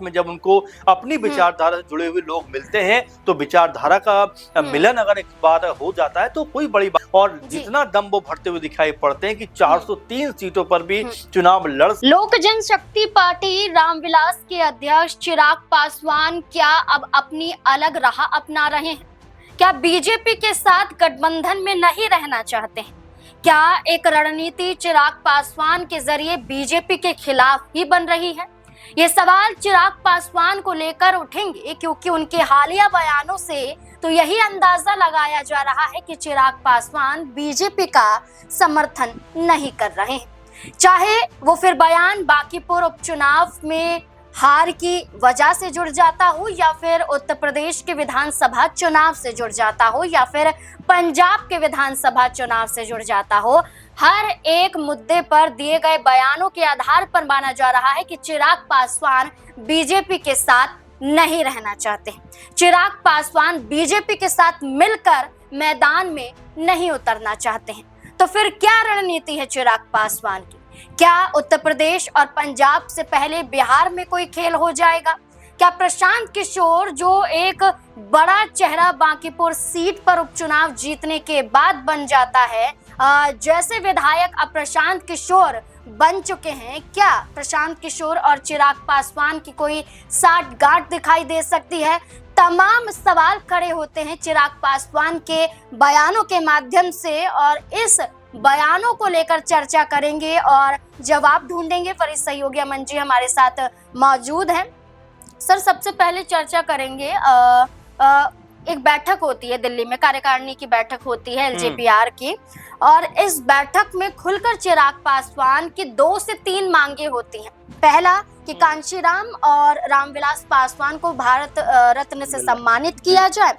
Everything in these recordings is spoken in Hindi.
साथ में जब उनको अपनी विचारधारा से जुड़े हुए लोग मिलते हैं तो विचारधारा का मिलन अगर एक बार हो जाता है तो कोई बड़ी बात। और जितना दम वो भरते हुए दिखाई पड़ते हैं कि 403 सीटों पर भी चुनाव लड़। लोक जनशक्ति पार्टी रामविलास के अध्यक्ष चिराग पासवान क्या अब अपनी अलग राह अपना रहे हैं? क्या बीजेपी के साथ गठबंधन में नहीं रहना चाहते हैं? क्या एक रणनीति चिराग पासवान के जरिए बीजेपी के खिलाफ ही बन रही है? ये सवाल चिराग पासवान को लेकर उठेंगे क्योंकि उनके हालिया बयानों से तो यही अंदाजा लगाया जा रहा है कि चिराग पासवान बीजेपी का समर्थन नहीं कर रहे हैं। चाहे वो फिर बयान बांकीपुर उपचुनाव में हार की वजह से जुड़ जाता हो या फिर उत्तर प्रदेश के विधानसभा चुनाव से जुड़ जाता हो या फिर पंजाब के विधानसभा चुनाव से जुड़ जाता हो, हर एक मुद्दे पर दिए गए बयानों के आधार पर माना जा रहा है कि चिराग पासवान बीजेपी के साथ नहीं रहना चाहते। चिराग पासवान बीजेपी के साथ मिलकर मैदान में नहीं उतरना चाहते हैं। तो फिर क्या रणनीति है चिराग पासवान की? क्या उत्तर प्रदेश और पंजाब से पहले बिहार में कोई खेल हो जाएगा? क्या प्रशांत किशोर जो एक बड़ा चेहरा बांकीपुर सीट पर उपचुनाव जीतने के बाद बन जाता है, जैसे विधायक अब प्रशांत किशोर बन चुके हैं, क्या प्रशांत किशोर और चिराग पासवान की कोई साठगांठ दिखाई दे सकती है? तमाम सवाल खड़े होते हैं चिराग पासवान के बयानों के माध्यम से और इस बयानों को लेकर चर्चा करेंगे और जवाब ढूंढेंगे। फरीद सहयोगी अमन जी हमारे साथ मौजूद हैं। सर, सबसे पहले चर्चा करेंगे, एक बैठक होती है दिल्ली में, कार्यकारिणी की बैठक होती है एलजेपीआर की, और इस बैठक में खुलकर चिराग पासवान की 2 से 3 मांगे होती हैं। पहला कि कांशीराम और रामविलास पासवान को भारत रत्न से सम्मानित किया जाए।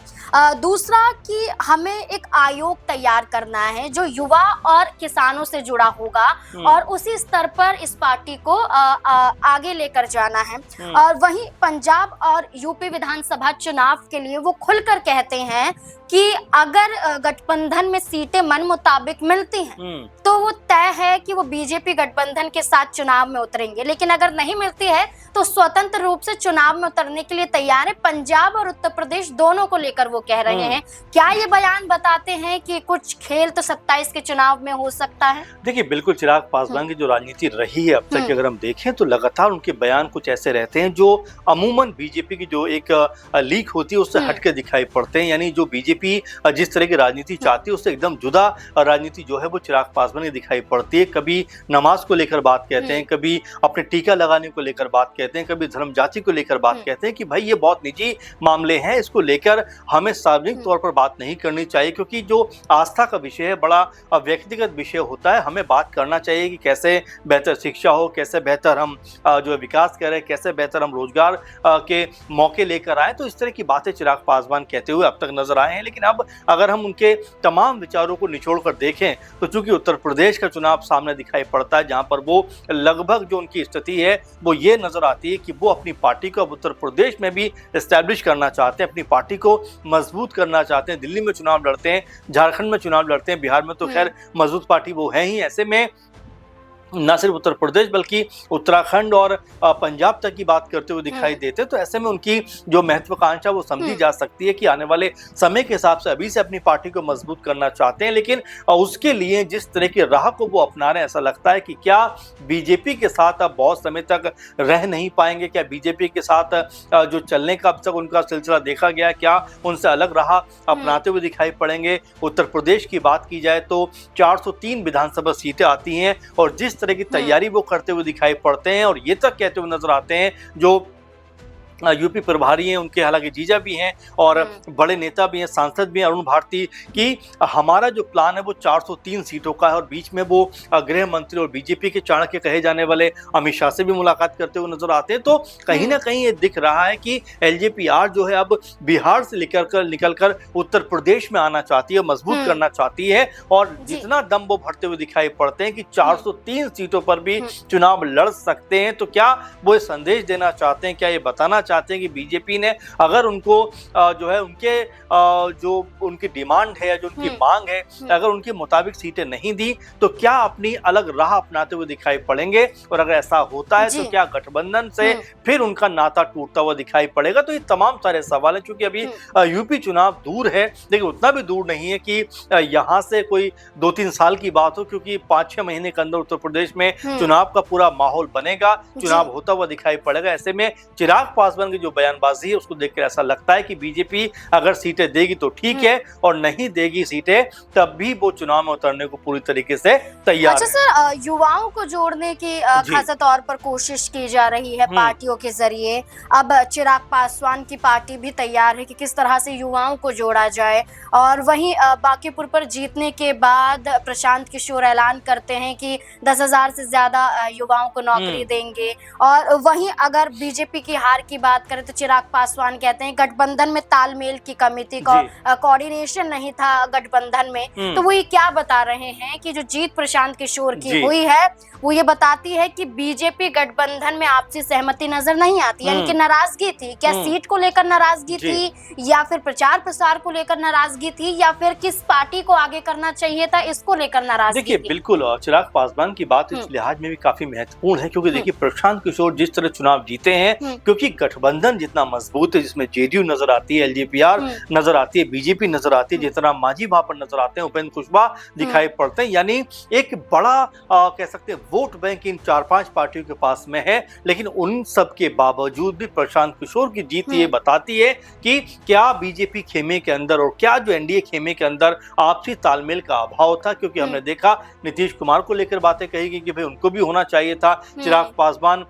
दूसरा कि हमें एक आयोग तैयार करना है जो युवा और किसानों से जुड़ा होगा और उसी स्तर पर इस पार्टी को आगे लेकर जाना है। और वहीं पंजाब और यूपी विधानसभा चुनाव के लिए वो खुलकर कहते हैं कि अगर गठबंधन में सीटें मन मुताबिक मिलती हैं तो वो तय है कि वो बीजेपी गठबंधन के साथ चुनाव में उतरेंगे, लेकिन अगर नहीं मिलती है तो स्वतंत्र रूप से चुनाव में उतरने के लिए तैयार है। पंजाब और उत्तर प्रदेश दोनों को लेकर वो कह रहे हैं। क्या ये बयान बताते हैं कि कुछ खेल तो 27 के चुनाव में हो सकता है? देखिए, बिल्कुल चिराग पासवान की जो राजनीति रही है अब तक की अगर हम देखें तो लगातार उनके बयान कुछ ऐसे रहते हैं जो अमूमन बीजेपी की जो एक लीक होती है उससे हटके दिखाई पड़ते हैं। यानी जो बीजेपी जिस तरह की राजनीति चाहती है उससे एकदम जुदा राजनीति जो है वो चिराग पासवान की दिखाई पड़ती है। कभी नमाज को लेकर बात कहते हैं, कभी अपने टीका लगाने को लेकर बात कहते हैं, कभी धर्म जाति को लेकर बात कहते हैं कि भाई ये बहुत निजी मामले हैं, इसको लेकर हमें सार्वजनिक तौर पर बात नहीं करनी चाहिए, क्योंकि जो आस्था का विषय है बड़ा व्यक्तिगत विषय होता है। हमें बात करना चाहिए कि कैसे बेहतर शिक्षा हो, कैसे बेहतर हम जो विकास करें, कैसे बेहतर हम रोजगार के मौके लेकर आए। तो इस तरह की बातें चिराग पासवान कहते हुए अब तक नजर आए हैं। लेकिन अब अगर हम उनके तमाम विचारों को निचोड़ कर देखें तो चूंकि उत्तर प्रदेश का चुनाव सामने दिखाई पड़ता है जहां पर वो लगभग जो उनकी स्थिति है वो ये नजर आती है कि वो अपनी पार्टी को अब उत्तर प्रदेश में भी एस्टैब्लिश करना चाहते हैं, अपनी पार्टी को मजबूत करना चाहते हैं। दिल्ली में चुनाव लड़ते हैं, झारखंड में चुनाव लड़ते हैं, बिहार में तो खैर मजबूत पार्टी वो है ही। ऐसे में न सिर्फ उत्तर प्रदेश बल्कि उत्तराखंड और पंजाब तक की बात करते हुए दिखाई देते। तो ऐसे में उनकी जो महत्वाकांक्षा वो समझी जा सकती है कि आने वाले समय के हिसाब से अभी से अपनी पार्टी को मजबूत करना चाहते हैं। लेकिन उसके लिए जिस तरह की राह को वो अपना रहे हैं, ऐसा लगता है कि क्या बीजेपी के साथ अब बहुत समय तक रह नहीं पाएंगे, क्या बीजेपी के साथ जो चलने का अब तक उनका सिलसिला देखा गया है क्या उनसे अलग राह अपनाते हुए दिखाई पड़ेंगे। उत्तर प्रदेश की बात की जाए तो 403 विधानसभा सीटें आती हैं और जिस तरह की तैयारी वो करते हुए दिखाई पड़ते हैं और ये तक कहते हुए नजर आते हैं जो यूपी प्रभारी हैं, उनके हालांकि जीजा भी हैं और बड़े नेता भी हैं, सांसद भी हैं अरुण भारती, कि हमारा जो प्लान है वो 403 सीटों का है। और बीच में वो गृह मंत्री और बीजेपी के चाणक्य कहे जाने वाले अमित शाह से भी मुलाकात करते हुए नजर आते हैं। तो कहीं ना कहीं ये दिख रहा है कि एलजेपीआर जो है अब बिहार से निकलकर उत्तर प्रदेश में आना चाहती है, मजबूत करना चाहती है। और जितना दम वो भरते हुए दिखाई पड़ते हैं कि 403 सीटों पर भी चुनाव लड़ सकते हैं, तो क्या वो संदेश देना चाहते हैं, क्या ये बताना चाहते हैं कि बीजेपी ने अगर उनको जो है उनके जो उनकी डिमांड है, जो उनकी मांग है, अगर उनके मुताबिक सीटें नहीं दी तो क्या अपनी अलग राह अपनाते हुए दिखाई पड़ेंगे, और अगर ऐसा होता है तो क्या गठबंधन से फिर उनका नाता टूटता हुआ दिखाई पड़ेगा। तो ये तमाम सारे सवाल हैं। क्योंकि अभी यूपी चुनाव दूर है, लेकिन उतना भी दूर नहीं है कि यहाँ से कोई 2-3 साल की बात हो, क्योंकि 5-6 महीने के अंदर उत्तर प्रदेश में चुनाव का पूरा माहौल बनेगा, चुनाव होता हुआ दिखाई पड़ेगा। ऐसे में चिराग पासवान की जो बयानबाजी है उसको देखकर ऐसा लगता है कि बीजेपी अगर सीटें देगी तो ठीक है, और नहीं देगी सीटें तब भी वो चुनाव में उतरने को पूरी तरीके से तैयार अच्छा सर, युवाओं को जोड़ने की खासा तौर पर कोशिश की जा रही है पार्टियों के जरिए। अब चिराग पासवान की पार्टी भी तैयार है कि किस तरह से युवाओं को जोड़ा जाए, और वहीं बांकीपुर पर जीतने के बाद प्रशांत किशोर ऐलान करते हैं कि 10,000 से ज्यादा युवाओं को नौकरी देंगे। और वहीं अगर बीजेपी की हार की बात करें तो चिराग पासवान कहते हैं गठबंधन में तालमेल की कमी थी, कोऑर्डिनेशन नहीं था गठबंधन में। तो वो ये क्या बता रहे हैं कि जो जीत प्रशांत किशोर की हुई है वो ये बताती है कि बीजेपी गठबंधन में आपसी सहमति नजर नहीं आती, यानी कि नाराजगी थी। क्या सीट को लेकर नाराजगी थी, या फिर प्रचार प्रसार को लेकर नाराजगी थी, या फिर किस पार्टी को आगे करना चाहिए था इसको लेकर नाराजगी? देखिए बिल्कुल चिराग पासवान की बात इस लिहाज में भी काफी महत्वपूर्ण है, क्योंकि देखिए प्रशांत किशोर जिस तरह चुनाव जीते हैं, क्योंकि गठबंधन जितना मजबूत है, जिसमें जेडीयू नजर आती है, एलजेपीआर नजर आती है, बीजेपी नजर आती है, जिस तरह मांझी वहां पर नजर आते हैं, उपेंद्र कुशवाहा दिखाई पड़ते हैं, यानी एक बड़ा कह सकते हैं वोट बैंक इन 4-5 पार्टियों के पास में है। लेकिन उन सब के बावजूद भी प्रशांत किशोर की जीत ये बताती है कि क्या बीजेपी खेमे के अंदर और क्या जो एनडीए खेमे के अंदर आपसी तालमेल का अभाव था। क्योंकि हमने देखा नीतीश कुमार को लेकर बातें कही गई कि भाई उनको भी होना चाहिए था, चिराग पासवान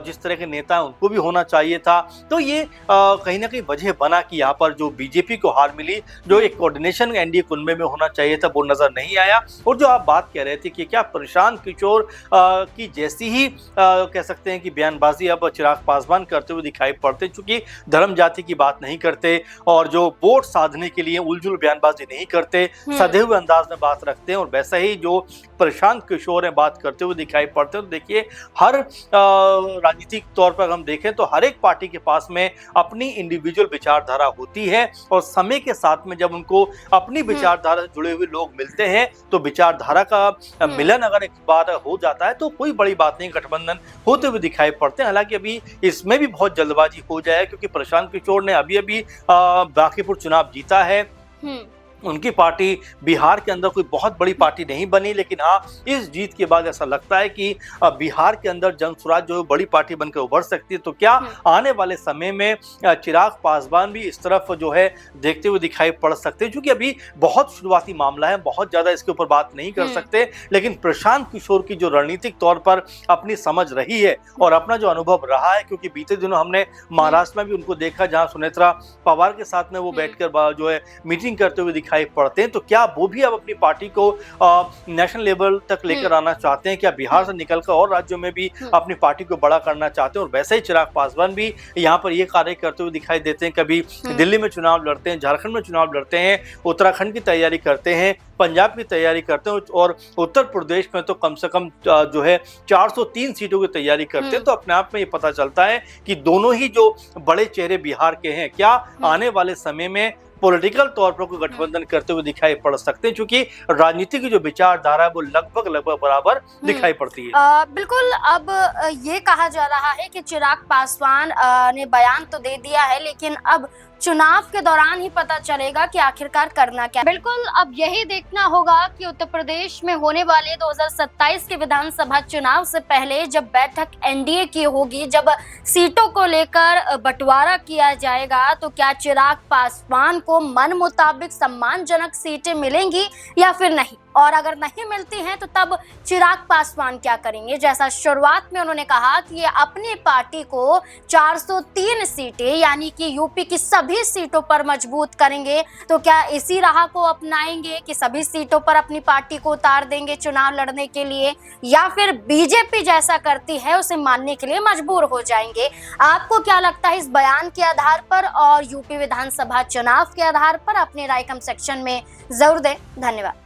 जिस तरह के नेता हैं उनको भी होना चाहिए था। तो ये कहीं ना कहीं वजह बना कि यहाँ पर जो बीजेपी को हार मिली, जो एक कोऑर्डिनेशन एनडीए कुनबे में होना चाहिए था वो नजर नहीं आया। और जो आप बात कह रहे थे कि क्या प्रशांत किशोर की जैसी ही कह सकते हैं कि बयानबाजी अब चिराग पासवान करते हुए दिखाई पड़ते, चूंकि धर्म जाति की बात नहीं करते और जो वोट साधने के लिए उलझुल बयानबाजी नहीं करते, सधे हुए अंदाज में बात रखते हैं, और वैसा ही जो प्रशांत किशोर है बात करते हुए दिखाई पड़ते हैं। तो देखिए हर राजनीतिक तौर पर हम देखें तो हर एक पार्टी के पास में अपनी इंडिविजुअल विचारधारा होती है, और समय के साथ में जब उनको अपनी विचारधारा से जुड़े हुए लोग मिलते हैं तो विचारधारा का मिलन अगर एक बार हो जाता है तो कोई बड़ी बात नहीं, गठबंधन होते हुए दिखाई पड़ते हैं। हालांकि अभी इसमें भी बहुत जल्दबाजी हो जाए, क्योंकि प्रशांत किशोर ने अभी बांकीपुर चुनाव जीता है। उनकी पार्टी बिहार के अंदर कोई बहुत बड़ी पार्टी नहीं बनी, लेकिन हाँ इस जीत के बाद ऐसा लगता है कि बिहार के अंदर जन स्वराज जो बड़ी पार्टी बनकर उभर सकती है। तो क्या आने वाले समय में चिराग पासवान भी इस तरफ जो है देखते हुए दिखाई पड़ सकते हैं, क्योंकि अभी बहुत शुरुआती मामला है, बहुत ज्यादा इसके ऊपर बात नहीं कर सकते। लेकिन प्रशांत किशोर की जो रणनीतिक तौर पर अपनी समझ रही है और अपना जो अनुभव रहा है, क्योंकि बीते दिनों हमने महाराष्ट्र में भी उनको देखा जहां सुनेत्रा पवार के साथ में वो बैठकर जो है मीटिंग करते हुए दिखाई पड़ते हैं। तो क्या वो भी अब अपनी पार्टी को नेशनल लेवल तक लेकर आना चाहते हैं? क्या बिहार से निकलकर और राज्यों में भी अपनी पार्टी को बड़ा करना चाहते हैं? और वैसे ही चिराग पासवान भी यहाँ पर ये कार्य करते हुए दिखाई देते हैं। कभी दिल्ली में चुनाव लड़ते हैं, झारखंड में चुनाव लड़ते हैं, उत्तराखंड की तैयारी करते हैं, पंजाब की तैयारी करते हैं, और उत्तर प्रदेश में तो कम से कम जो है 403 सीटों की तैयारी करते हैं। तो अपने आप में ये पता चलता है कि दोनों ही जो बड़े चेहरे बिहार के हैं, क्या आने वाले समय में पॉलिटिकल तौर पर कोई गठबंधन करते हुए दिखाई पड़ सकते हैं, क्योंकि राजनीति की जो विचारधारा है वो लगभग बराबर दिखाई पड़ती है। बिल्कुल। अब ये कहा जा रहा है कि चिराग पासवान ने बयान तो दे दिया है, लेकिन अब चुनाव के दौरान ही पता चलेगा कि आखिरकार करना क्या। बिल्कुल, अब यही देखना होगा कि उत्तर प्रदेश में होने वाले 2027 के विधानसभा चुनाव से पहले जब बैठक एनडीए की होगी, जब सीटों को लेकर बंटवारा किया जाएगा, तो क्या चिराग पासवान को मन मुताबिक सम्मानजनक सीटें मिलेंगी या फिर नहीं, और अगर नहीं मिलती हैं तो तब चिराग पासवान क्या करेंगे। जैसा शुरुआत में उन्होंने कहा कि ये अपनी पार्टी को 403 सीटें यानी कि यूपी की सभी सीटों पर मजबूत करेंगे, तो क्या इसी राह को अपनाएंगे कि सभी सीटों पर अपनी पार्टी को उतार देंगे चुनाव लड़ने के लिए, या फिर बीजेपी जैसा करती है उसे मानने के लिए मजबूर हो जाएंगे? आपको क्या लगता है इस बयान के आधार पर और यूपी विधानसभा चुनाव के आधार पर? अपनी राय कमेंट सेक्शन में जरूर दें। धन्यवाद।